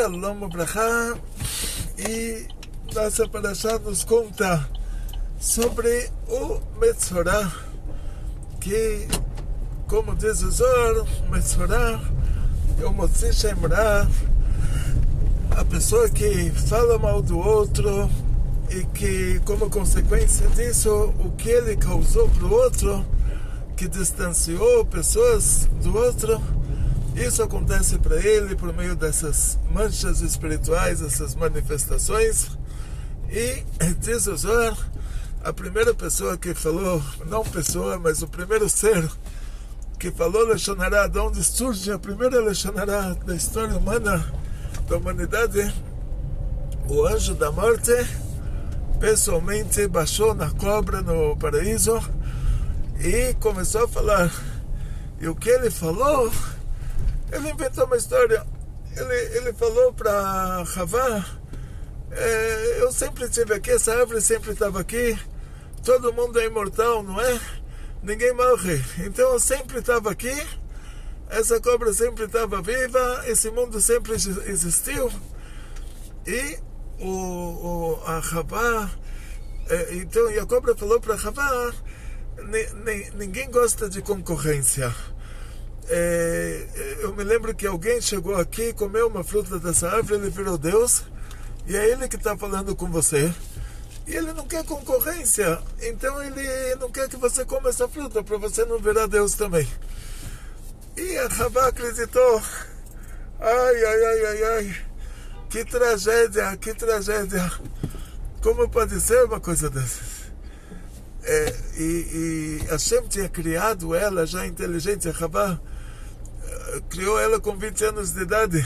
Shalom Ubrachá, e nossa Parashá nos conta sobre o Metzorah, que, como diz o Zohar, o Metzorah é o Motzi Shem Ra, a pessoa que fala mal do outro e que, como consequência disso, o que ele causou para o outro, que distanciou pessoas do outro, isso acontece para ele por meio dessas manchas espirituais, essas manifestações. E diz o Zohar, a primeira pessoa que falou, não pessoa, mas o primeiro ser que falou Lashon Hara, de onde surge a primeira Lashon Hara da história humana, da humanidade, o anjo da morte, pessoalmente baixou na cobra no paraíso e começou a falar. E o que ele falou? Ele inventou uma história. Ele falou para Havá, eu sempre estive aqui, essa árvore sempre estava aqui, todo mundo é imortal, não é? Ninguém morre. Então eu sempre estava aqui, essa cobra sempre estava viva, esse mundo sempre existiu. E a Havá, então, e a cobra falou para Havá, ninguém gosta de concorrência. Eu me lembro que alguém chegou aqui, comeu uma fruta dessa árvore, ele virou Deus, e é ele que está falando com você, e ele não quer concorrência, então ele não quer que você coma essa fruta, para você não virar Deus também. E a Havá acreditou. Ai, que tragédia, que tragédia, como pode ser uma coisa dessas? E Hashem tinha criado ela já inteligente, a Havá criou ela com 20 anos de idade,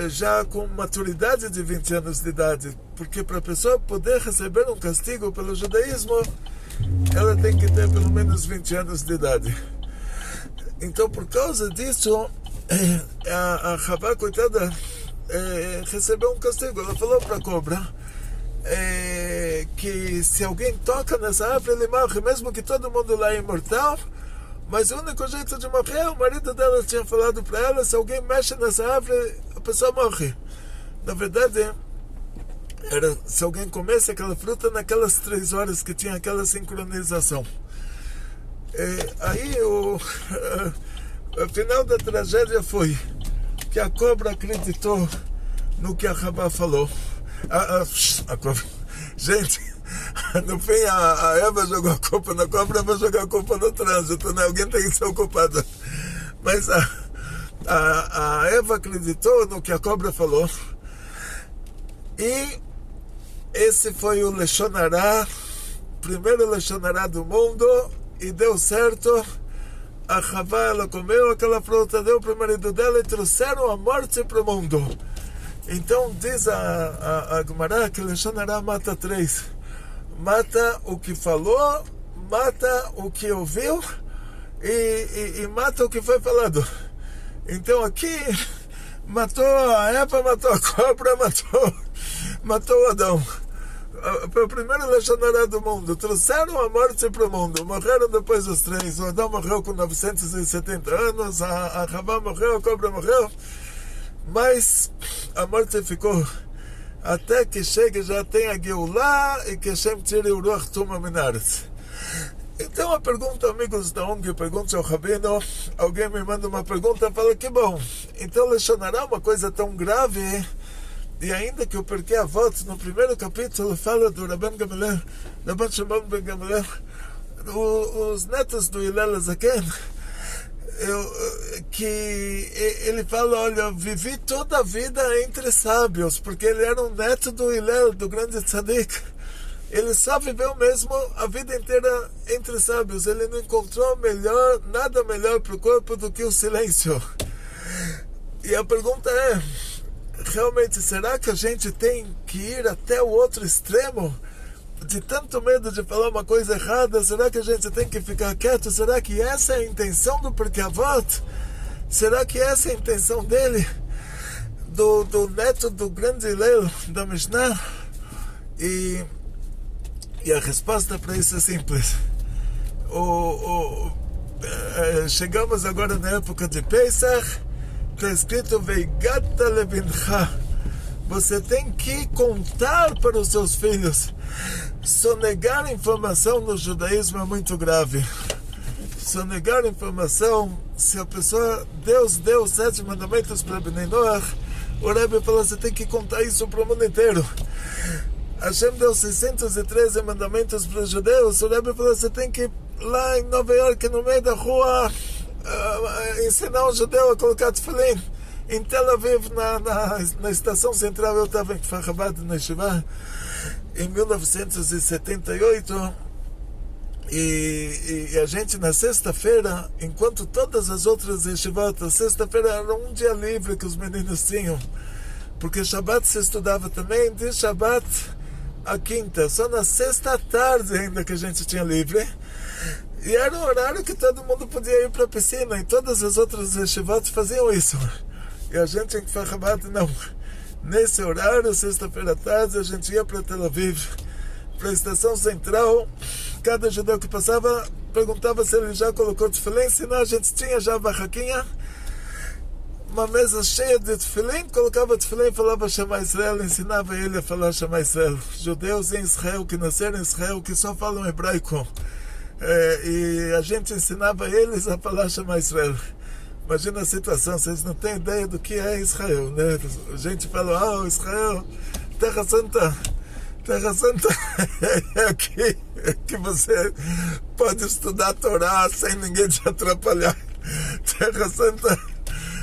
já com maturidade de 20 anos de idade, porque para a pessoa poder receber um castigo pelo judaísmo, ela tem que ter pelo menos 20 anos de idade. Então, por causa disso, a Havá, coitada, recebeu um castigo. Ela falou para a cobra que se alguém toca nessa árvore, ele morre, mesmo que todo mundo lá é imortal. Mas o único jeito de morrer, o marido dela tinha falado para ela, se alguém mexe nessa árvore, a pessoa morre. Na verdade, era se alguém comesse aquela fruta naquelas 3 horas que tinha aquela sincronização. Aí o final da tragédia foi que a cobra acreditou no que a Havá falou. A cobra. Gente, no fim a Eva jogou a culpa na cobra, vai jogar a culpa no trânsito, né? Alguém tem que ser o culpado. Mas a Eva acreditou no que a cobra falou. E esse foi o Lashon Hara, primeiro Lashon Hara do mundo, e deu certo. A Havá, ela comeu aquela fruta, deu para o marido dela e trouxeram a morte para o mundo. Então diz a Gemara que Lashon Hara mata 3. Mata o que falou, mata o que ouviu e mata o que foi falado. Então aqui matou a Eva, matou a cobra, matou o Adão. Foi o primeiro Lashon Hara do mundo. Trouxeram a morte para o mundo. Morreram depois os 3. O Adão morreu com 970 anos, a Havá morreu, a cobra morreu. Mas a morte ficou até que chegue, já tem a Geulah e que Hashem tire o Ruach Tuma min haaretz. Então a pergunta, amigos da ONG, pergunta ao Rabino, alguém me manda uma pergunta, fala que bom, então Lashon Hara é uma coisa tão grave, e ainda que eu perquei a voz, no primeiro capítulo fala do Rabban Gamliel, Rabban Shimon ben Gamliel, os netos do Hillel Hazaken, que ele fala, olha, vivi toda a vida entre sábios, porque ele era um neto do Hillel, do grande tzadik. Ele só viveu mesmo a vida inteira entre sábios. Ele não encontrou nada melhor para o corpo do que o silêncio. E a pergunta é, realmente, será que a gente tem que ir até o outro extremo? De tanto medo de falar uma coisa errada, será que a gente tem que ficar quieto? Será que essa é a intenção do Pirkei Avot? Será que essa é a intenção dele? Do neto do grande Hillel, da Mishnah? E a resposta para isso é simples. Chegamos agora na época de Pesach, está escrito Veigata levincha. Você tem que contar para os seus filhos. Sonegar informação no judaísmo é muito grave. Sonegar informação, se a pessoa, Deus deu os 7 mandamentos para Bnei Noach, o Rebbe falou, você tem que contar isso para o mundo inteiro. Hashem deu 613 mandamentos para os judeus, o Rebbe falou, você tem que, lá em Nova York, no meio da rua, ensinar um judeu a colocar tefilim. Em Tel Aviv, na estação central, eu estava em Kfar Chabad, na Yeshiva, em 1978, e a gente, na sexta-feira, enquanto todas as outras yeshivot, a sexta-feira era um dia livre que os meninos tinham, porque Shabbat se estudava também, de Shabbat a quinta, só na sexta à tarde ainda que a gente tinha livre, e era um horário que todo mundo podia ir para a piscina, e todas as outras yeshivot faziam isso. E a gente em Kfar Chabad não. Nesse horário, sexta-feira à tarde, a gente ia para Tel Aviv, para a estação central. Cada judeu que passava perguntava se ele já colocou tefilim, senão a gente tinha já a barraquinha, uma mesa cheia de tefilim, colocava tefilim, falava Shema Israel, ensinava ele a falar Shema Israel. Judeus em Israel, que nasceram em Israel, que só falam hebraico. E a gente ensinava eles a falar Shema Israel. Imagina a situação, vocês não têm ideia do que é Israel, né? A gente fala, Israel, Terra Santa é aqui que você pode estudar a Torá sem ninguém te atrapalhar. Terra Santa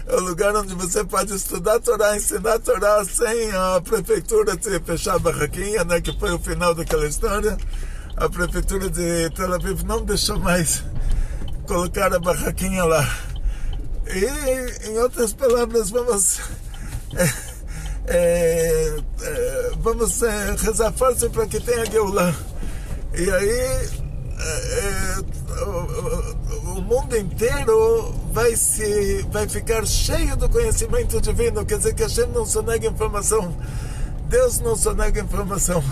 é o lugar onde você pode estudar a Torá, ensinar a Torá sem a prefeitura te fechar a barraquinha, né? Que foi o final daquela história. A prefeitura de Tel Aviv não deixou mais colocar a barraquinha lá. E, em outras palavras, vamos rezar força para que tenha Geulah. E aí o mundo inteiro vai ficar cheio do conhecimento divino. Quer dizer que Hashem não sonega informação, Deus não sonega informação.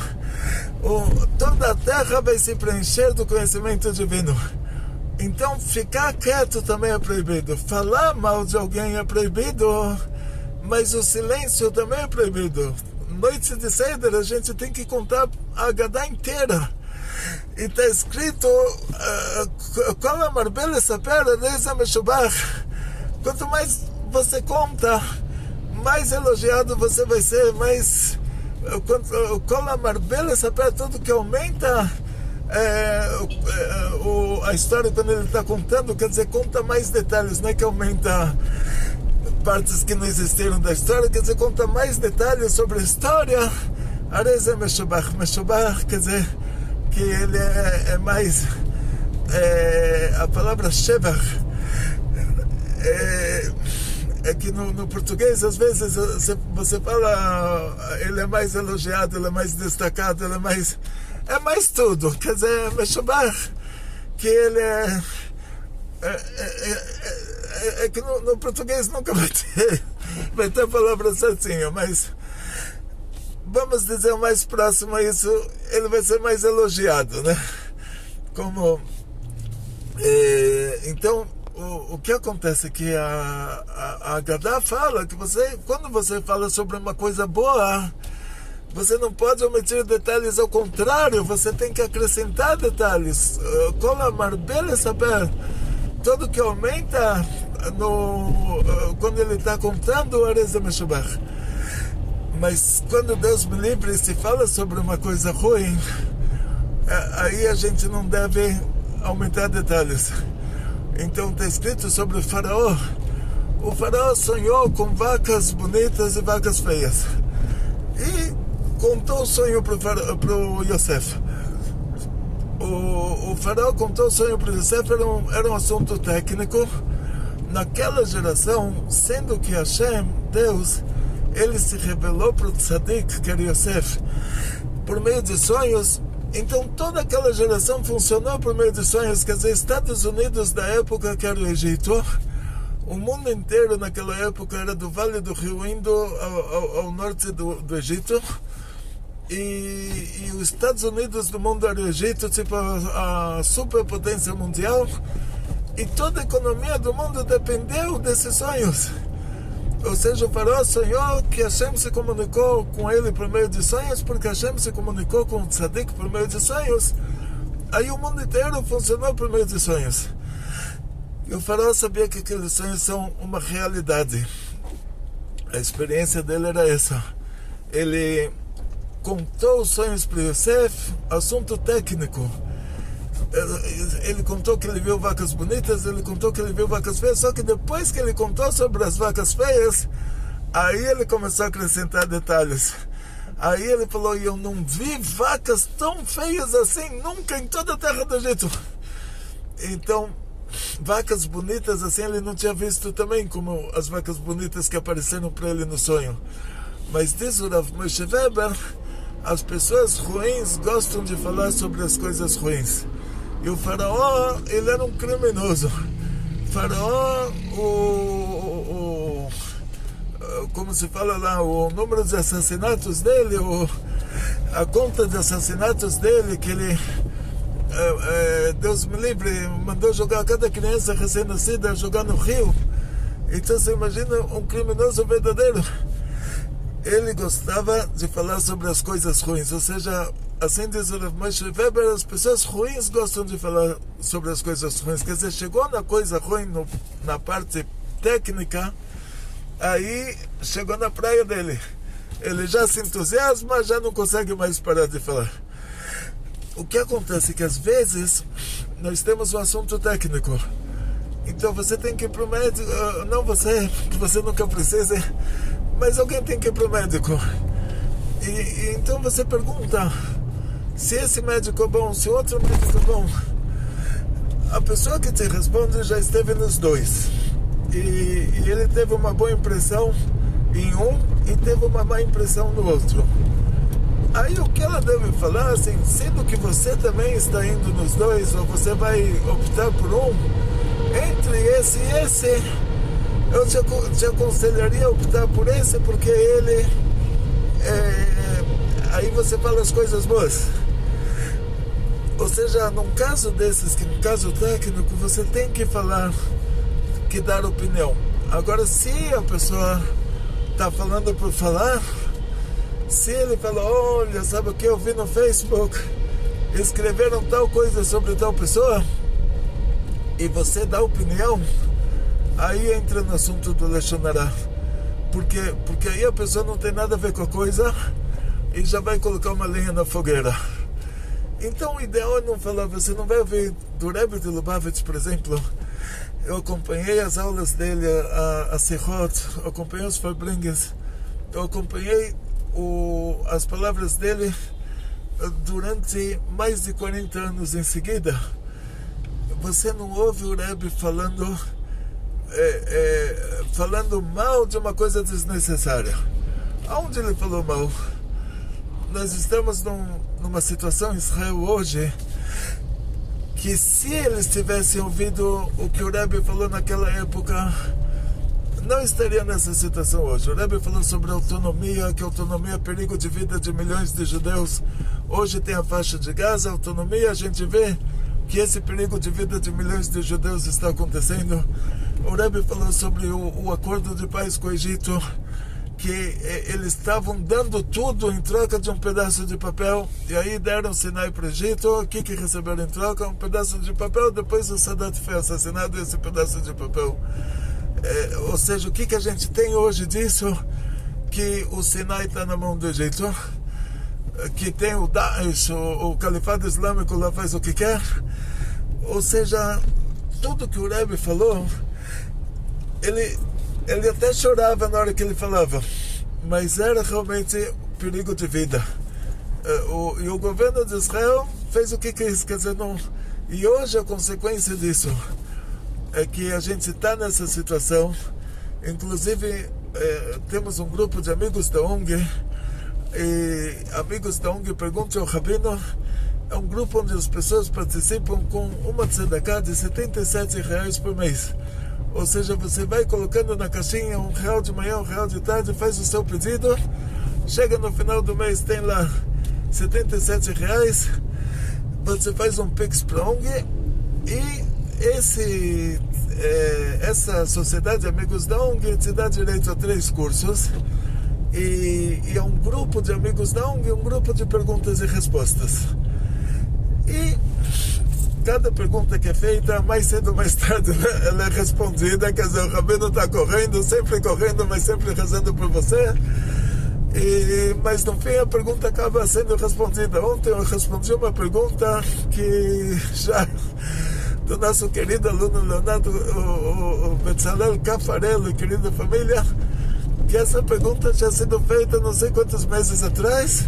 Toda a terra vai se preencher do conhecimento divino. Então, ficar quieto também é proibido. Falar mal de alguém é proibido, mas o silêncio também é proibido. Noite de Seder, a gente tem que contar a Haggadah inteira. E está escrito, quanto mais você conta, mais elogiado você vai ser, mais... tudo que aumenta... a história, quando ele está contando, quer dizer, conta mais detalhes, não é que aumenta partes que não existiram da história, quer dizer, conta mais detalhes sobre a história. Areza Meshubach, Meshubach quer dizer que ele é mais, a palavra Shebach é que no português às vezes você fala, ele é mais elogiado, ele é mais destacado, ele é mais tudo, quer dizer, Meshubach, que ele é que no português nunca vai ter a palavra certinha, mas vamos dizer o mais próximo a isso, ele vai ser mais elogiado, né? Como então o que acontece é que a Haggadah fala que quando você fala sobre uma coisa boa, você não pode omitir detalhes, ao contrário, você tem que acrescentar detalhes. Tudo que aumenta quando ele está contando, Areza Meshubach. Mas quando Deus me livre, se fala sobre uma coisa ruim, aí a gente não deve aumentar detalhes. Então está escrito sobre o faraó. O faraó sonhou com vacas bonitas e vacas feias. E contou o sonho para o Yosef. O faraó contou o sonho para o Yosef, era um assunto técnico. Naquela geração, sendo que Hashem, Deus, ele se revelou para o Tzadik, que era Yosef, por meio de sonhos. Então toda aquela geração funcionou por meio de sonhos. Quer dizer, Estados Unidos da época, que era o Egito, o mundo inteiro naquela época era do Vale do Rio Indo ao norte do Egito, e os Estados Unidos do mundo era o Egito, tipo a superpotência mundial, e toda a economia do mundo dependeu desses sonhos. Ou seja, o faraó sonhou que Hashem se comunicou com ele por meio de sonhos, porque Hashem se comunicou com o tzadik por meio de sonhos. Aí o mundo inteiro funcionou por meio de sonhos. E o faraó sabia que aqueles sonhos são uma realidade. A experiência dele era essa. Ele contou os sonhos para Yosef, assunto técnico. Ele contou que ele viu vacas bonitas, ele contou que ele viu vacas feias, só que depois que ele contou sobre as vacas feias, aí ele começou a acrescentar detalhes. Aí ele falou: eu não vi vacas tão feias assim nunca em toda a terra do Egito. Então, vacas bonitas assim ele não tinha visto também, como as vacas bonitas que apareceram para ele no sonho. Mas diz o Rav Moshe Weber, as pessoas ruins gostam de falar sobre as coisas ruins. E o faraó, ele era um criminoso. O faraó, como se fala lá, o número de assassinatos dele, a conta de assassinatos dele, que ele, Deus me livre, mandou jogar cada criança recém-nascida, jogar no rio. Então você imagina um criminoso verdadeiro. Ele gostava de falar sobre as coisas ruins, ou seja, assim diz o Rav Moshe Weber, as pessoas ruins gostam de falar sobre as coisas ruins. Quer dizer, chegou na coisa ruim, na parte técnica, aí chegou na praia dele. Ele já se entusiasma, já não consegue mais parar de falar. O que acontece é que às vezes nós temos um assunto técnico. Então você tem que ir para o médico, não você, que você nunca precisa, mas alguém tem que ir para o médico. E então você pergunta se esse médico é bom, se outro médico é bom. A pessoa que te responde já esteve nos dois. E ele teve uma boa impressão em um e teve uma má impressão no outro. Aí o que ela deve falar, assim, sendo que você também está indo nos dois, ou você vai optar por um, entre esse e esse, eu te aconselharia a optar por esse, porque ele, aí você fala as coisas boas. Ou seja, num caso desses, que no caso técnico, você tem que falar, que dar opinião. Agora, se a pessoa está falando por falar, se ele fala: olha, sabe o que eu vi no Facebook, escreveram tal coisa sobre tal pessoa, e você dá opinião, aí entra no assunto do Lashon Hara. Porque aí a pessoa não tem nada a ver com a coisa e já vai colocar uma lenha na fogueira. Então o ideal é não falar. Você não vai ouvir do Rebbe de Lubavitch, por exemplo. Eu acompanhei as aulas dele, a Sihot, eu acompanhei os Farbringes, eu acompanhei as palavras dele durante mais de 40 anos em seguida. Você não ouve o Rebbe falando mal de uma coisa desnecessária. Aonde ele falou mal? Nós estamos numa situação em Israel hoje que, se eles tivessem ouvido o que o Rebbe falou naquela época, não estaria nessa situação hoje. O Rebbe falou sobre autonomia, que autonomia é perigo de vida de milhões de judeus. Hoje tem a faixa de Gaza, autonomia, a gente vê que esse perigo de vida de milhões de judeus está acontecendo. O Rebbe falou sobre o acordo de paz com o Egito, que eles estavam dando tudo em troca de um pedaço de papel, e aí deram Sinai para o Egito. O que receberam em troca? Um pedaço de papel. Depois o Sadat foi assassinado, esse pedaço de papel. Ou seja, o que a gente tem hoje disso? Que o Sinai está na mão do Egito, que tem o Daesh, o Califado Islâmico lá faz o que quer. Ou seja, tudo que o Rebbe falou, ele até chorava na hora que ele falava, mas era realmente perigo de vida. E o governo de Israel fez o que quis, quer dizer, não. E hoje a consequência disso é que a gente está nessa situação. Inclusive, temos um grupo de amigos da ONG, e amigos da ONG perguntam ao Rabino. É um grupo onde as pessoas participam com uma tzedakah de R$77 por mês. Ou seja, você vai colocando na caixinha R$1 de manhã, R$1 de tarde, faz o seu pedido, chega no final do mês, tem lá R$77, você faz um Pix para a ONG, e essa sociedade Amigos da ONG te dá direito a 3 cursos e é um grupo de amigos da ONG, um grupo de perguntas e respostas. E cada pergunta que é feita, mais cedo ou mais tarde, ela é respondida. Quer dizer, o Rabino está correndo, mas sempre rezando por você. Mas no fim a pergunta acaba sendo respondida. Ontem eu respondi uma pergunta que já do nosso querido aluno Leonardo, o Betzalel Cafarello, querida família, que essa pergunta tinha sido feita não sei quantos meses atrás,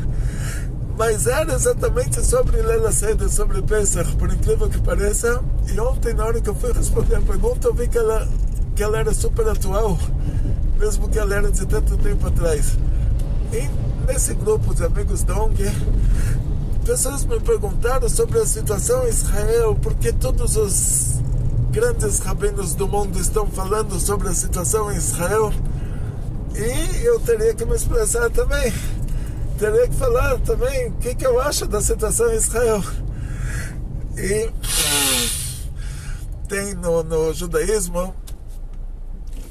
mas era exatamente sobre Leila Seder, sobre Pesach, por incrível que pareça. E ontem, na hora que eu fui responder a pergunta, eu vi que ela era super atual, mesmo que ela era de tanto tempo atrás. E nesse grupo de amigos da ONG, pessoas me perguntaram sobre a situação em Israel, porque todos os grandes rabinos do mundo estão falando sobre a situação em Israel, e eu teria que me expressar também. Teria que falar também o que eu acho da situação em Israel. E tem no judaísmo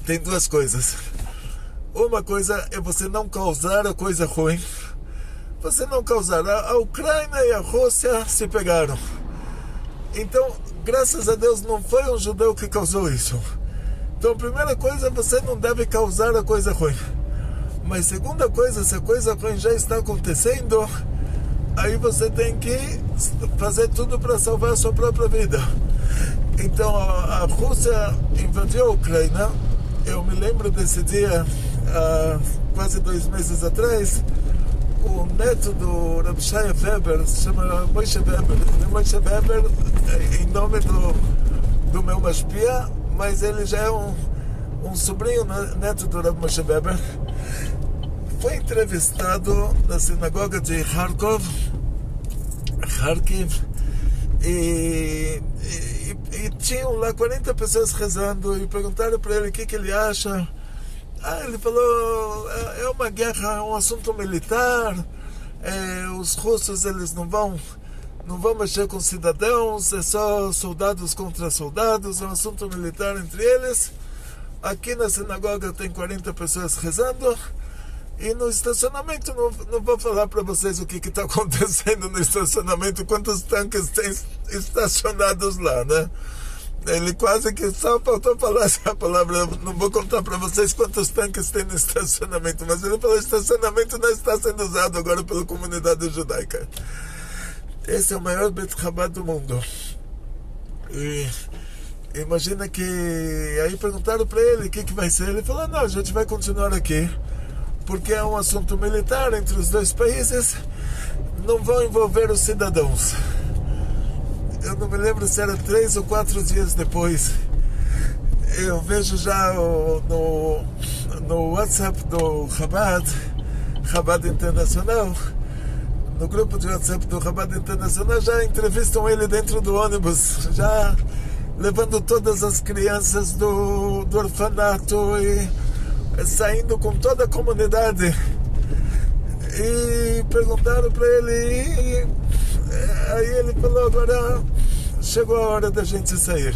tem 2 coisas. Uma coisa é você não causar a coisa ruim. Você não causar. A Ucrânia e a Rússia se pegaram. Então, graças a Deus, não foi um judeu que causou isso. Então, a primeira coisa, você não deve causar a coisa ruim. Mas segunda coisa, se a coisa ruim já está acontecendo, aí você tem que fazer tudo para salvar a sua própria vida. Então a Rússia invadiu a Ucrânia. Eu me lembro desse dia, há quase 2 meses atrás. O neto do Rav Shaya Weber, se chama Moshe Weber. Moshe Weber, em nome do meu mashpia, mas ele já é um sobrinho neto do Rav Moshe Weber. Foi entrevistado na sinagoga de Kharkiv, e tinham lá 40 pessoas rezando e perguntaram para ele o que ele acha. Ele falou, é uma guerra, é um assunto militar, os russos eles não vão mexer com cidadãos, é só soldados contra soldados, é um assunto militar entre eles. Aqui na sinagoga tem 40 pessoas rezando. E no estacionamento, não vou falar para vocês o que está acontecendo no estacionamento, quantos tanques tem estacionados lá, né? Ele quase que só faltou falar essa palavra. Eu não vou contar para vocês quantos tanques tem no estacionamento, mas ele falou: o estacionamento não está sendo usado agora pela comunidade judaica. Esse é o maior Beit Chabad do mundo. E imagina que aí perguntaram para ele o que vai ser. Ele falou: não, a gente vai continuar aqui, porque é um assunto militar entre os 2 países, não vão envolver os cidadãos. Eu não me lembro se era 3 ou 4 dias depois, eu vejo já no WhatsApp do Chabad Internacional, no grupo de WhatsApp do Chabad Internacional, já entrevistam ele dentro do ônibus, já levando todas as crianças do orfanato e saindo com toda a comunidade. E perguntaram para ele, aí ele falou: agora chegou a hora da gente sair.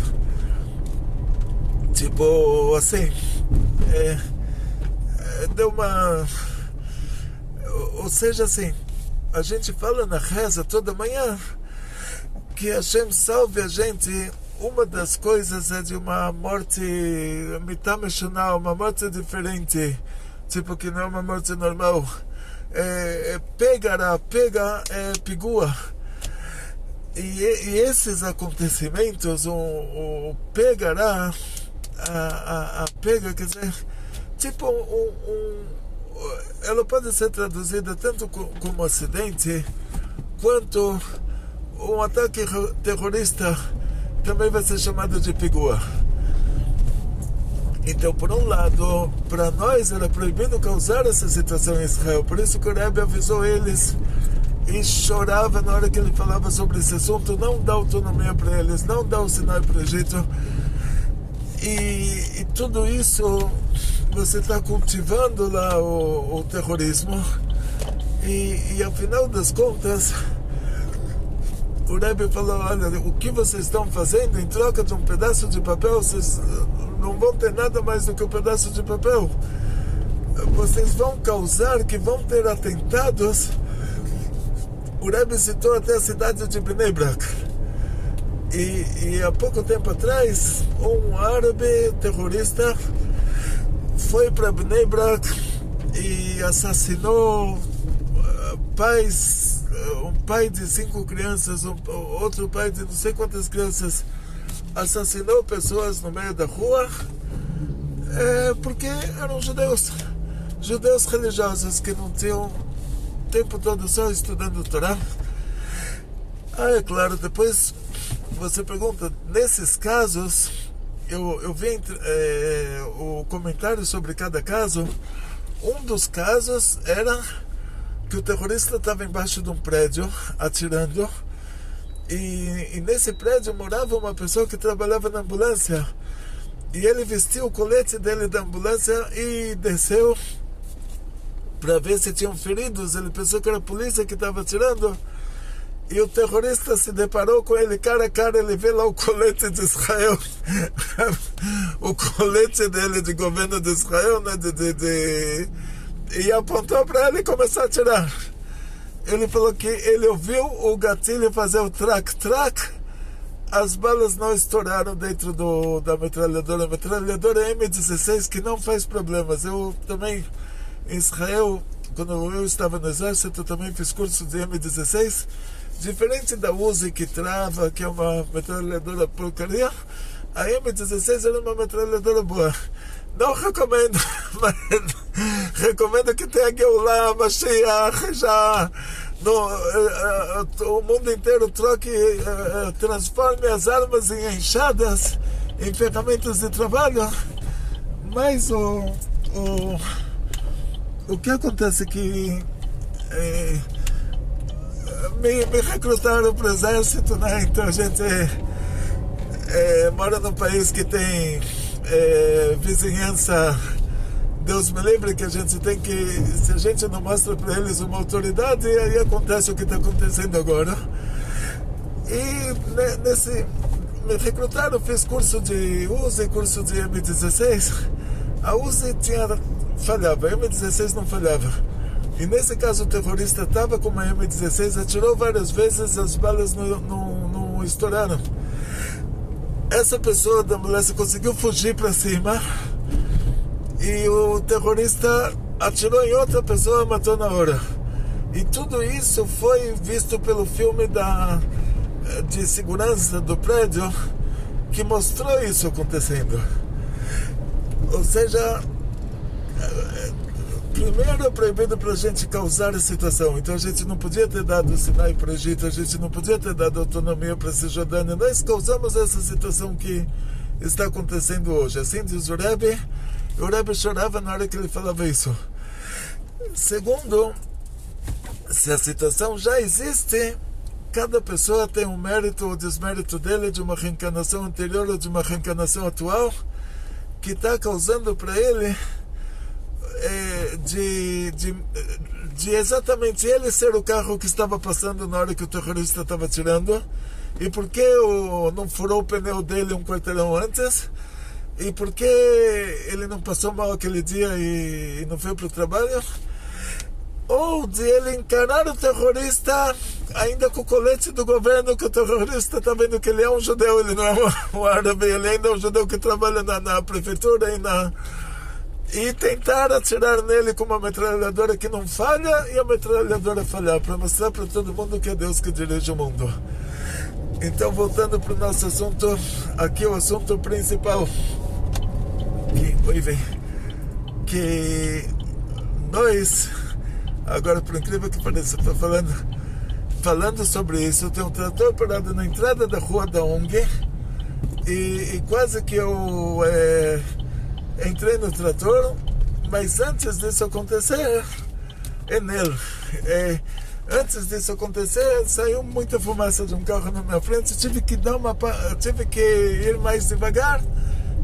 Tipo assim, deu uma, ou seja, assim, a gente fala na reza toda manhã que Hashem salve a gente. Uma das coisas é de uma morte mitameshonal, uma morte diferente, tipo que não é uma morte normal. Pega é pigua. E esses acontecimentos, o pegará, a pega, quer dizer, tipo ela pode ser traduzida tanto como acidente, quanto um ataque terrorista também vai ser chamado de pigua. Então, por um lado, para nós era proibido causar essa situação em Israel. Por isso que o Rebbe avisou eles e chorava na hora que ele falava sobre esse assunto: não dá autonomia para eles, não dá o Sinai para o Egito. E tudo isso, você está cultivando lá o terrorismo. E ao final das contas, o Rebbe falou, olha, o que vocês estão fazendo em troca de um pedaço de papel, vocês não vão ter nada mais do que um pedaço de papel. Vocês vão causar que vão ter atentados. O Rebbe citou até a cidade de Bnei Brak. E há pouco tempo atrás, um árabe terrorista foi para Bnei Brak e assassinou um pai de 5 crianças, outro pai de não sei quantas crianças, assassinou pessoas no meio da rua, porque eram judeus religiosos que não tinham o tempo todo só estudando o Torá. É claro, depois você pergunta, nesses casos, eu vi o comentário sobre cada caso. Um dos casos era que o terrorista estava embaixo de um prédio atirando, e nesse prédio morava uma pessoa que trabalhava na ambulância, e ele vestiu o colete dele da ambulância e desceu para ver se tinham feridos. Ele pensou que era a polícia que estava atirando, e o terrorista se deparou com ele cara a cara. Ele vê lá o colete de Israel, o colete dele de governo de Israel, né, e apontou para ele e começou a atirar. Ele falou que ele ouviu o gatilho fazer o trac-trac, as balas não estouraram dentro da metralhadora. A metralhadora M16, que não faz problemas. Eu também, em Israel, quando eu estava no exército, também fiz curso de M16. Diferente da Uzi, que trava, que é uma metralhadora porcaria, a M16 era uma metralhadora boa. Não recomendo, mas recomendo que tenha Geulah, Mashiach, já o mundo inteiro troque, transforme as armas em enxadas, em ferramentas de trabalho. Mas o que acontece é que me recrutaram para o exército, né? Então a gente mora num país que tem vizinhança. Deus me livre, que a gente tem que, se a gente não mostra para eles uma autoridade, aí acontece o que está acontecendo agora. E me recrutaram, fiz curso de Uzi, curso de M16. A Uzi falhava, a M16 não falhava. E nesse caso o terrorista estava com uma M16, atirou várias vezes, as balas não estouraram. Essa pessoa da ambulância conseguiu fugir para cima, e o terrorista atirou em outra pessoa, matou na hora. E tudo isso foi visto pelo filme de segurança do prédio, que mostrou isso acontecendo. Ou seja, primeiro é proibido para a gente causar a situação. Então a gente não podia ter dado o Sinai para o Egito, a gente não podia ter dado autonomia para a Cisjordânia. Nós causamos essa situação que está acontecendo hoje. Assim diz o Rebbe chorava na hora que ele falava isso. Segundo, se a situação já existe, cada pessoa tem um mérito ou desmérito dele, de uma reencarnação anterior ou de uma reencarnação atual, que está causando para ele de exatamente ele ser o carro que estava passando na hora que o terrorista estava atirando, e porque não furou o pneu dele um quarteirão antes, e porque ele não passou mal aquele dia e não foi para o trabalho, ou de ele encarar o terrorista ainda com o colete do governo, que o terrorista está vendo que ele é um judeu, ele não é um árabe, ele ainda é um judeu que trabalha na prefeitura e tentar atirar nele com uma metralhadora que não falha, e a metralhadora falhar, para mostrar para todo mundo que é Deus que dirige o mundo. Então, voltando para o nosso assunto, aqui o assunto principal, que nós, agora, por incrível que pareça, estou falando sobre isso. Tem um trator parado na entrada da rua da ONG, e quase que eu entrei no trator, mas antes disso acontecer, antes disso acontecer, saiu muita fumaça de um carro na minha frente. Tive que ir mais devagar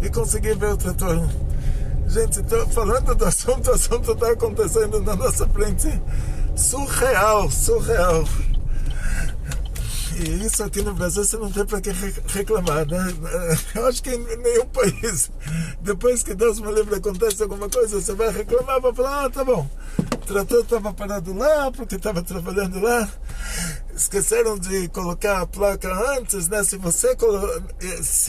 e consegui ver o trator. Gente, estou falando do assunto, o assunto está acontecendo na nossa frente. Surreal. E isso aqui no Brasil você não tem para que reclamar, né? Eu acho que em nenhum país, depois que Deus me livre acontece alguma coisa, você vai reclamar, vai falar, tá bom, o trator estava parado lá, porque estava trabalhando lá, esqueceram de colocar a placa antes, né? Se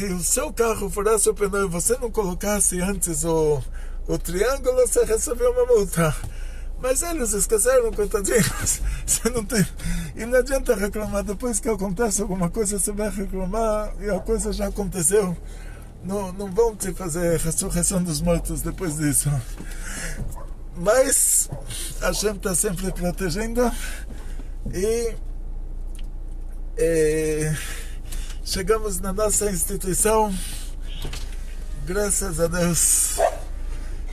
o seu carro furasse o pneu e você não colocasse antes o triângulo, você recebeu uma multa. Mas eles esqueceram, coitadinhos. Você não tem... E não adianta reclamar. Depois que acontece alguma coisa, você vai reclamar e a coisa já aconteceu. Não vão te fazer ressurreição dos mortos depois disso. Mas a gente está sempre protegendo. E chegamos na nossa instituição. Graças a Deus.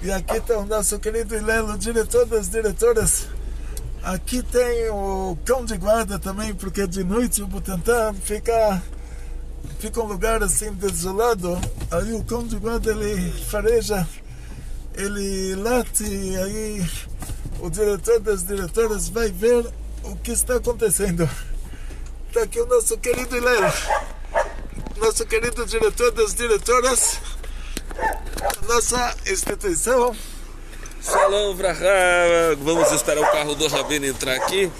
E aqui está o nosso querido Hilel, o diretor das diretoras. Aqui tem o cão de guarda também, porque de noite o Butantã fica um lugar assim desolado. Aí o cão de guarda ele fareja, ele late, e aí o diretor das diretoras vai ver o que está acontecendo. Está aqui o nosso querido Hilel, nosso querido diretor das diretoras. Nossa instituição. Shalom, Vrahá. Vamos esperar o carro do Rabino entrar aqui.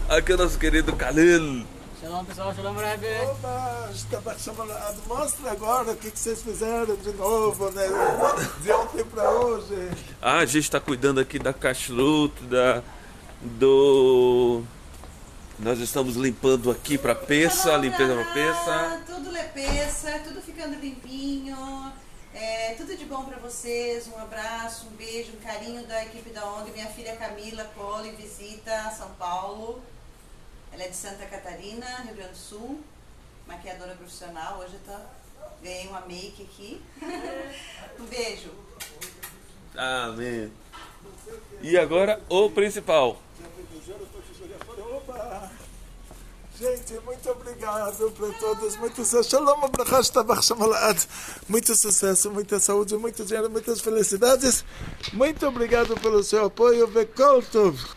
Aqui é o nosso querido Khalil. Shalom pessoal, shalom Rebbe. Opa, mostra agora o que vocês fizeram de novo, né? De ontem para hoje. A gente está cuidando aqui da kashrut, Nós estamos limpando aqui para peça, limpeza para peça. Tudo lepeça, tudo ficando limpinho. Tudo de bom para vocês. Um abraço, um beijo, um carinho da equipe da ONG. Minha filha Camila Poli visita São Paulo. Ela é de Santa Catarina, Rio Grande do Sul, maquiadora profissional. Hoje ganhei uma make aqui. Um beijo. Amém. E agora o principal. Opa! Gente, muito obrigado para todos. Muito sucesso. Shalom, muito sucesso, muita saúde, muito dinheiro, muitas felicidades. Muito obrigado pelo seu apoio. Vekol Tov.